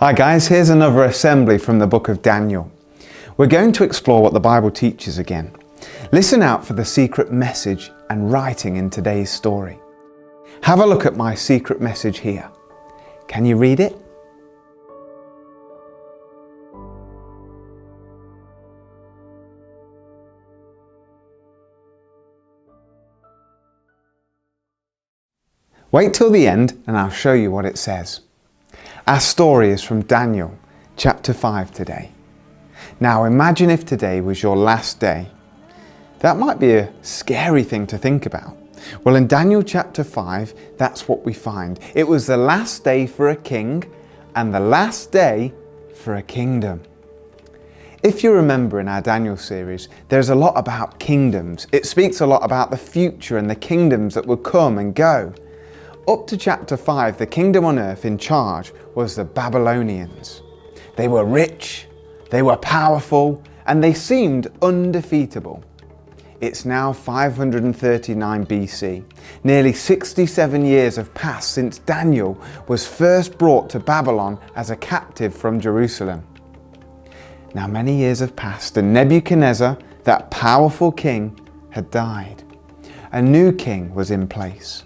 Hi guys, here's another assembly from the book of Daniel. We're going to explore what the Bible teaches again. Listen out for the secret message and writing in today's story. Have a look at my secret message here. Can you read it? Wait till the end and I'll show you what it says. Our story is from Daniel chapter 5 today. Now imagine if today was your last day. That might be a scary thing to think about. Well, in Daniel chapter 5, that's what we find. It was the last day for a king and the last day for a kingdom. If you remember in our Daniel series, there's a lot about kingdoms. It speaks a lot about the future and the kingdoms that will come and go. Up to chapter 5, the kingdom on earth in charge was the Babylonians. They were rich, they were powerful, and they seemed undefeatable. It's now 539 BC. Nearly 67 years have passed since Daniel was first brought to Babylon as a captive from Jerusalem. Now many years have passed and Nebuchadnezzar, that powerful king, had died. A new king was in place.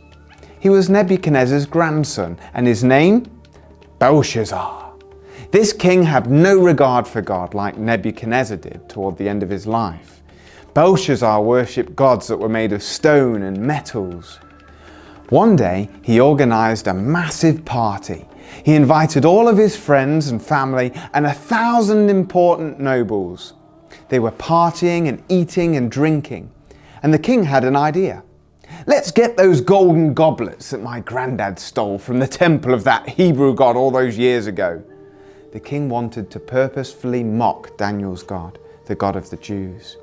He was Nebuchadnezzar's grandson, and his name? Belshazzar. This king had no regard for God like Nebuchadnezzar did toward the end of his life. Belshazzar worshipped gods that were made of stone and metals. One day, he organized a massive party. He invited all of his friends and family and 1,000 important nobles. They were partying and eating and drinking, and the king had an idea. Let's get those golden goblets that my granddad stole from the temple of that Hebrew god all those years ago. The king wanted to purposefully mock Daniel's God, the God of the Jews.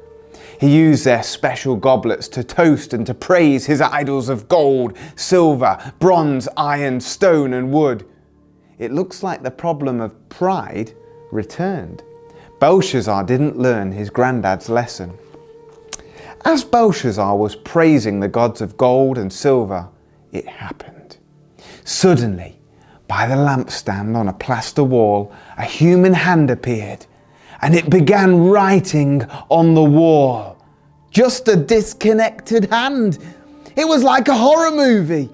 He used their special goblets to toast and to praise his idols of gold, silver, bronze, iron, stone and wood. It looks like the problem of pride returned. Belshazzar didn't learn his granddad's lesson. As Belshazzar was praising the gods of gold and silver, it happened. Suddenly, by the lampstand on a plaster wall, a human hand appeared, and it began writing on the wall. Just a disconnected hand. It was like a horror movie.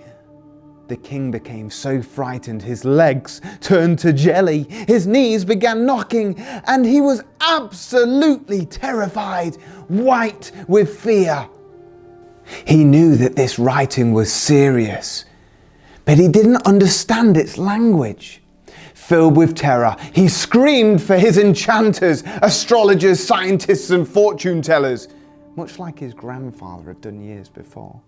The king became so frightened his legs turned to jelly, his knees began knocking, and he was absolutely terrified, white with fear. He knew that this writing was serious, but he didn't understand its language. Filled with terror, he screamed for his enchanters, astrologers, scientists, and fortune tellers, much like his grandfather had done years before.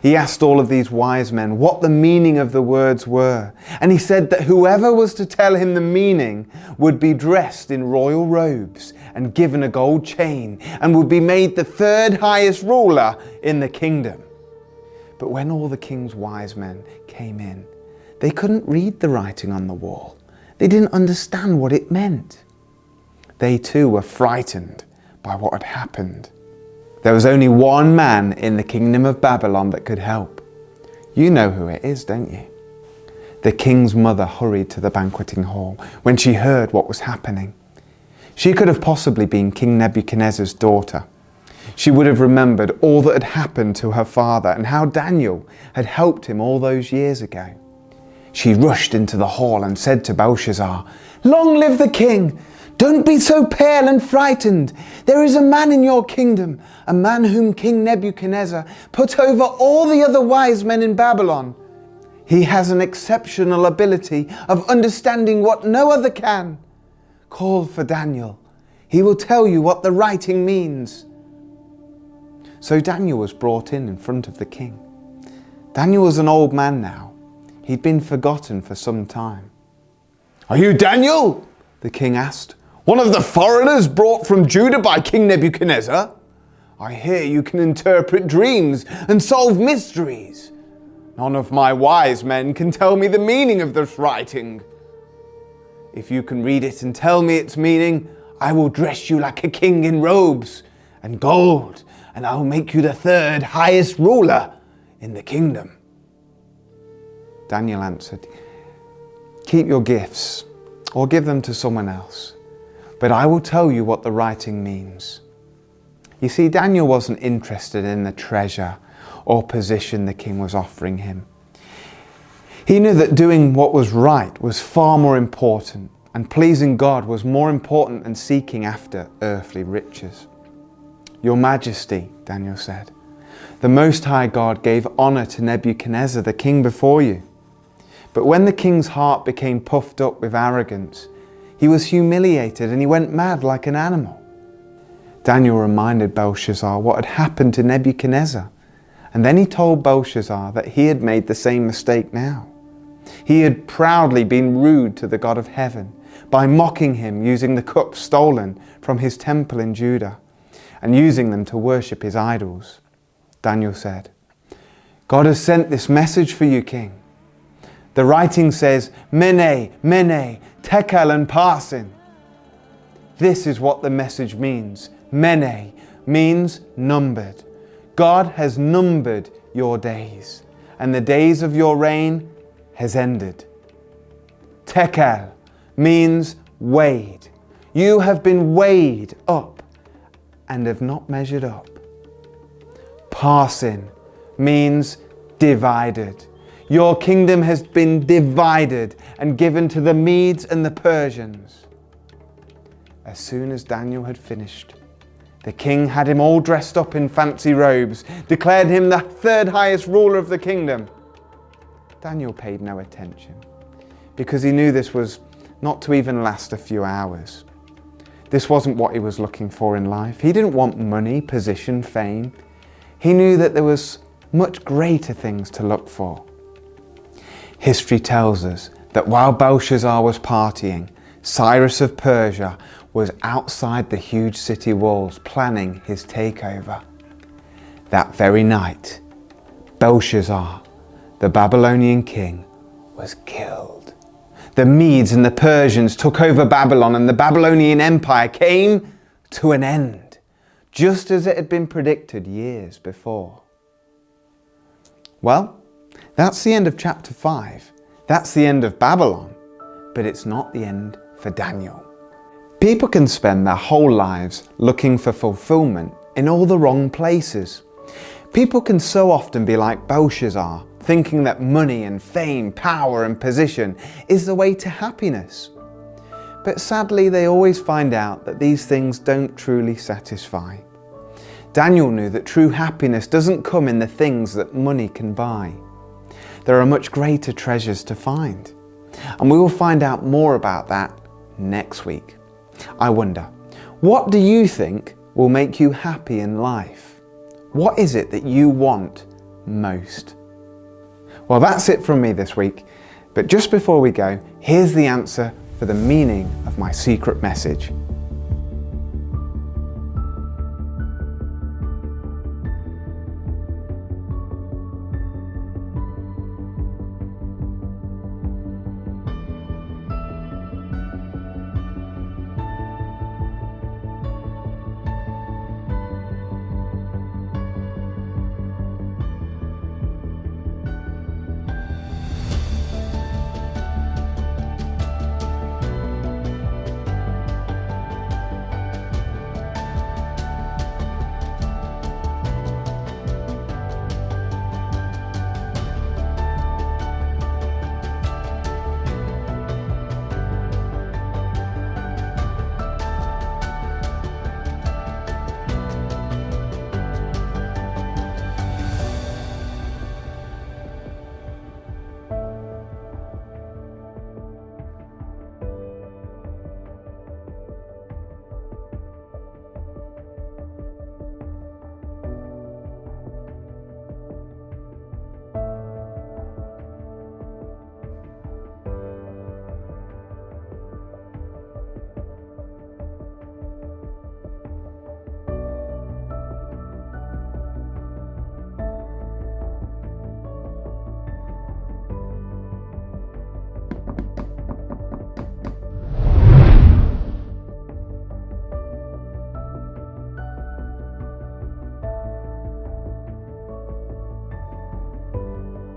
He asked all of these wise men what the meaning of the words were, and he said that whoever was to tell him the meaning would be dressed in royal robes and given a gold chain and would be made the third highest ruler in the kingdom. But when all the king's wise men came in, they couldn't read the writing on the wall. They didn't understand what it meant. They too were frightened by what had happened. There was only one man in the kingdom of Babylon that could help. You know who it is, don't you? The king's mother hurried to the banqueting hall when she heard what was happening. She could have possibly been King Nebuchadnezzar's daughter. She would have remembered all that had happened to her father and how Daniel had helped him all those years ago. She rushed into the hall and said to Belshazzar, "Long live the king! Don't be so pale and frightened. There is a man in your kingdom, a man whom King Nebuchadnezzar put over all the other wise men in Babylon. He has an exceptional ability of understanding what no other can. Call for Daniel. He will tell you what the writing means." So Daniel was brought in front of the king. Daniel was an old man now. He'd been forgotten for some time. "Are you Daniel?" the king asked. "One of the foreigners brought from Judah by King Nebuchadnezzar? I hear you can interpret dreams and solve mysteries. None of my wise men can tell me the meaning of this writing. If you can read it and tell me its meaning, I will dress you like a king in robes and gold, and I will make you the third highest ruler in the kingdom." Daniel answered, "Keep your gifts. or give them to someone else. But I will tell you what the writing means." You see, Daniel wasn't interested in the treasure or position the king was offering him. He knew that doing what was right was far more important, and pleasing God was more important than seeking after earthly riches. "Your Majesty," Daniel said, "the Most High God gave honor to Nebuchadnezzar, the king before you. But when the king's heart became puffed up with arrogance, he was humiliated and he went mad like an animal." Daniel reminded Belshazzar what had happened to Nebuchadnezzar, and then he told Belshazzar that he had made the same mistake now. He had proudly been rude to the God of heaven by mocking him using the cups stolen from his temple in Judah and using them to worship his idols. Daniel said, "God has sent this message for you, king. The writing says, Mene, Mene, Tekel and Parsin. This is what the message means. Mene means numbered. God has numbered your days, and the days of your reign has ended. Tekel means weighed. You have been weighed up and have not measured up. Parsin means divided. Your kingdom has been divided and given to the Medes and the Persians." As soon as Daniel had finished, the king had him all dressed up in fancy robes, declared him the third highest ruler of the kingdom. Daniel paid no attention because he knew this was not to even last a few hours. This wasn't what he was looking for in life. He didn't want money, position, fame. He knew that there was much greater things to look for. History tells us that while Belshazzar was partying, Cyrus of Persia was outside the huge city walls planning his takeover. That very night, Belshazzar, the Babylonian king, was killed. The Medes and the Persians took over Babylon, and the Babylonian Empire came to an end, just as it had been predicted years before. Well, that's the end of chapter 5. That's the end of Babylon, but it's not the end for Daniel. People can spend their whole lives looking for fulfillment in all the wrong places. People can so often be like Belshazzar, thinking that money and fame, power and position is the way to happiness. But sadly, they always find out that these things don't truly satisfy. Daniel knew that true happiness doesn't come in the things that money can buy. There are much greater treasures to find. And we will find out more about that next week. I wonder, what do you think will make you happy in life? What is it that you want most? Well, that's it from me this week. But just before we go, here's the answer for the meaning of my secret message.